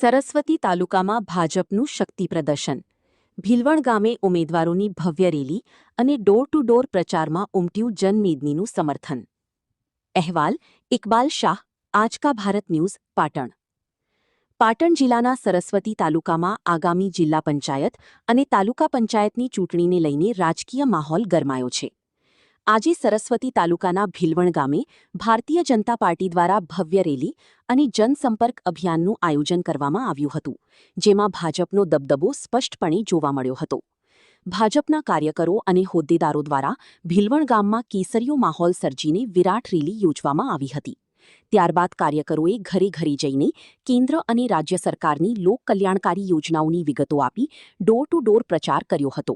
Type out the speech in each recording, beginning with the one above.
સરસ્વતી તાલુકામાં ભાજપનું શક્તિ પ્રદર્શન. ભીલવણ ગામે ઉમેદવારોની ભવ્ય રેલી અને ડોર ટુ ડોર પ્રચારમાં ઉમટ્યું જનમેદનીનું સમર્થન. અહેવાલ ઇકબાલ શાહ, આજકા ભારત ન્યૂઝ, પાટણ. પાટણ જિલ્લાના સરસ્વતી તાલુકામાં આગામી જિલ્લા પંચાયત અને તાલુકા પંચાયતની ચૂંટણીને લઈને રાજકીય માહોલ ગરમાયો છે. આજે સરસ્વતી તાલુકાના ભીલવણ ગામે ભારતીય જનતા પાર્ટી દ્વારા ભવ્ય રેલી અને જનસંપર્ક અભિયાનનું આયોજન કરવામાં આવ્યું હતું, જેમાં ભાજપનો દબદબો સ્પષ્ટપણે જોવા મળ્યો હતો. ભાજપના કાર્યકરો અને હોદ્દેદારો દ્વારા ભીલવણ ગામમાં કેસરીયો માહોલ સર્જીને વિરાટ રેલી યોજવામાં આવી હતી. ત્યારબાદ કાર્યકરોએ ઘરે ઘરે જઈને કેન્દ્ર અને રાજ્ય સરકારની લોકકલ્યાણકારી યોજનાઓની વિગતો આપી ડોર ટુ ડોર પ્રચાર કર્યો હતો.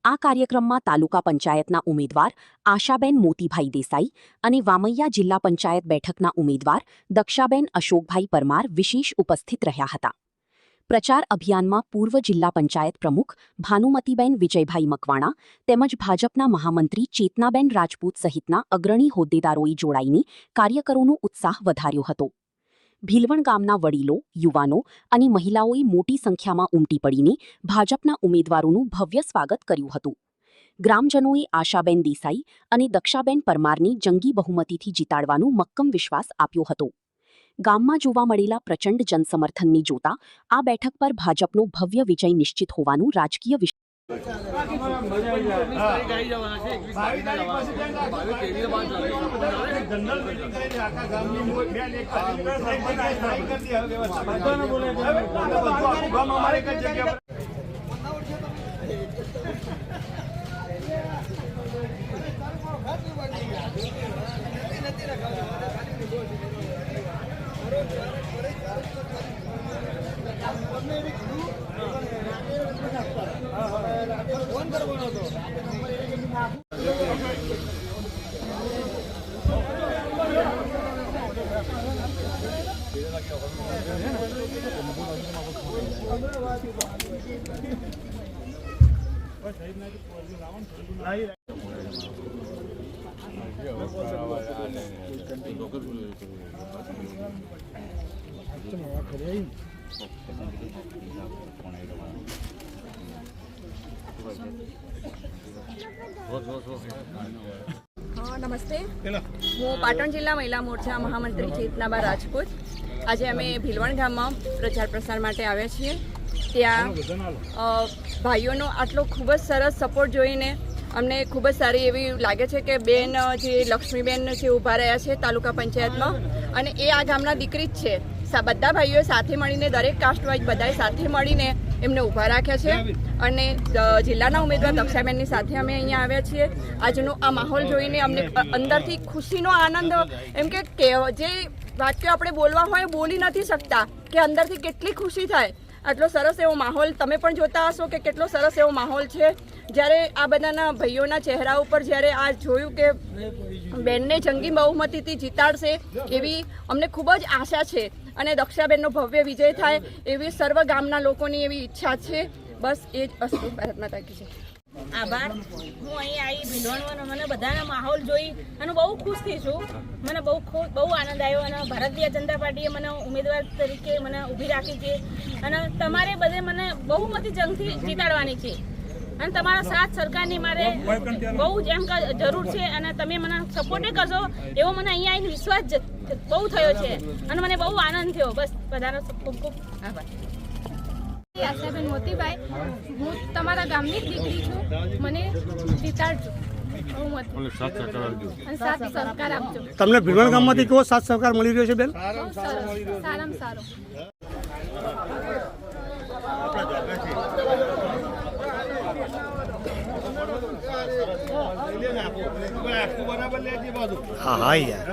આ કાર્યક્રમમાં તાલુકા પંચાયતના ઉમેદવાર આશાબેન મોતીભાઈ દેસાઈ અને વામૈયા જિલ્લા પંચાયત બેઠકના ઉમેદવાર દક્ષાબેન અશોકભાઈ પરમાર વિશેષ ઉપસ્થિત રહ્યા હતા. પ્રચાર અભિયાનમાં પૂર્વ જિલ્લા પંચાયત પ્રમુખ ભાનુમતીબેન વિજયભાઈ મકવાણા તેમજ ભાજપના મહામંત્રી ચેતનાબેન રાજપૂત સહિતના અગ્રણી હોદ્દેદારોએ જોડાઈને કાર્યકરોનો ઉત્સાહ વધાર્યો હતો. ભીલવણ ગામના વડીલો, યુવાનો અને મહિલાઓએ મોટી સંખ્યામાં ઉમટી પડીને ભાજપના ઉમેદવારોનું ભવ્ય સ્વાગત કર્યું હતું. ગ્રામજનોએ આશાબેન દેસાઈ અને દક્ષાબેન પરમારને જંગી બહુમતીથી જીતાડવાનો મક્કમ વિશ્વાસ આપ્યો હતો. ગામમાં જોવા મળેલા પ્રચંડ જનસમર્થનને જોતા આ બેઠક પર ભાજપનો ભવ્ય વિજય નિશ્ચિત હોવાનું રાજકીય નમસ્તે, હું પાટણ જિલ્લા મહિલા મોરચા મહામંત્રી ચેતનાબા રાજપૂત. આજે અમે ભીલવણ ગામમાં પ્રચાર પ્રસાર માટે આવ્યા છીએ. ત્યાં ભાઈઓનો આટલો ખૂબ જ સરસ સપોર્ટ જોઈને અમને ખૂબ જ સારી એવી લાગે છે કે બેન જે લક્ષ્મીબેન જે ઊભા રહ્યા છે તાલુકા પંચાયતમાં, અને એ આ ગામના દીકરી જ છે. બધા ભાઈઓએ સાથે મળીને, દરેક કાસ્ટ વાઇઝ બધાએ સાથે મળીને એમને ઊભા રાખ્યા છે. અને જિલ્લાના ઉમેદવાર દક્ષાબેનની સાથે અમે અહીંયા આવ્યા છીએ. આજનો આ માહોલ જોઈને અમને અંદરથી ખુશીનો આનંદ, એમ કે જે વાક્યો આપણે બોલવા હોય બોલી નથી શકતા, કે અંદરથી કેટલી ખુશી થાય. આટલો સરસ એવો માહોલ તમે પણ જોતા હશો કે કેટલો સરસ એવો માહોલ છે. જ્યારે આ બધાના ભાઈઓના ચહેરા ઉપર જ્યારે આ જોયું કે બેનને જંગી બહુમતીથી જીતાડશે એવી અમને ખૂબ જ આશા છે. અને દક્ષાબેનનો ભવ્ય વિજય થાય એવી સર્વ ગામના લોકોની એવી ઈચ્છા છે. બસ એ જ અસ્તુ. ભારત માતા કી જય. આભાર. હું અહીં આવી ભીલવણનો મને બધાના માહોલ જોઈ અને બહુ ખુશ થઈ છું. મને બહુ આનંદ આવ્યો. અને ભારતીય જનતા પાર્ટીએ મને ઉમેદવાર તરીકે મને ઊભી રાખી છે. અને તમારે બધે મને બહુમતી જંગથી જીતાડવાની છે. અને તમારા સાથ સરકારની મારે બહુ જ એમ જરૂર છે. અને તમે મને સપોર્ટે કરશો એવો મને અહીંયા આવીને વિશ્વાસ બહુ થયો છે. અને મને બહુ આનંદ થયો. બસ બધાનો ખૂબ ખૂબ આભાર. આશાબેન મોતીભાઈ, હું તમારા ગામની જ દીકરી છું. મને જીતાડજો, સાથ સહકાર આપજો. તમને ભીલવણ ગામમાંથી કેવો સાથ સહકાર મળી રહ્યો છે બેન? બહુ સરસ, સારામાં સારો. હા હા યાર.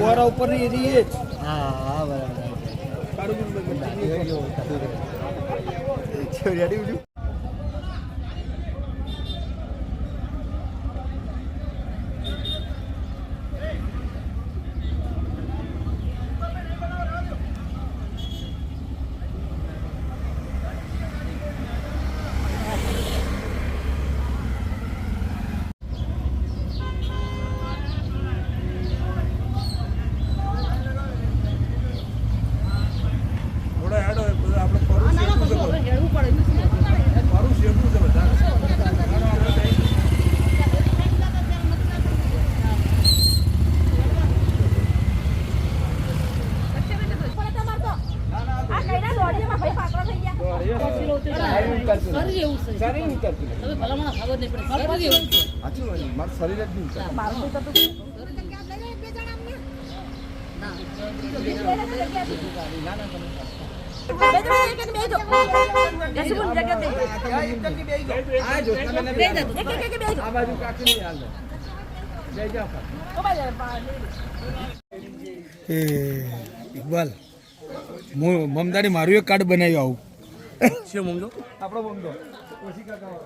ફુવારા ઉપર ની એરી એ રેડી ઇકબાલ મમદાની મારું એક કાર્ડ બનાવ્યું આવું છે મમજો આપણો મમદો ઓછી કાકા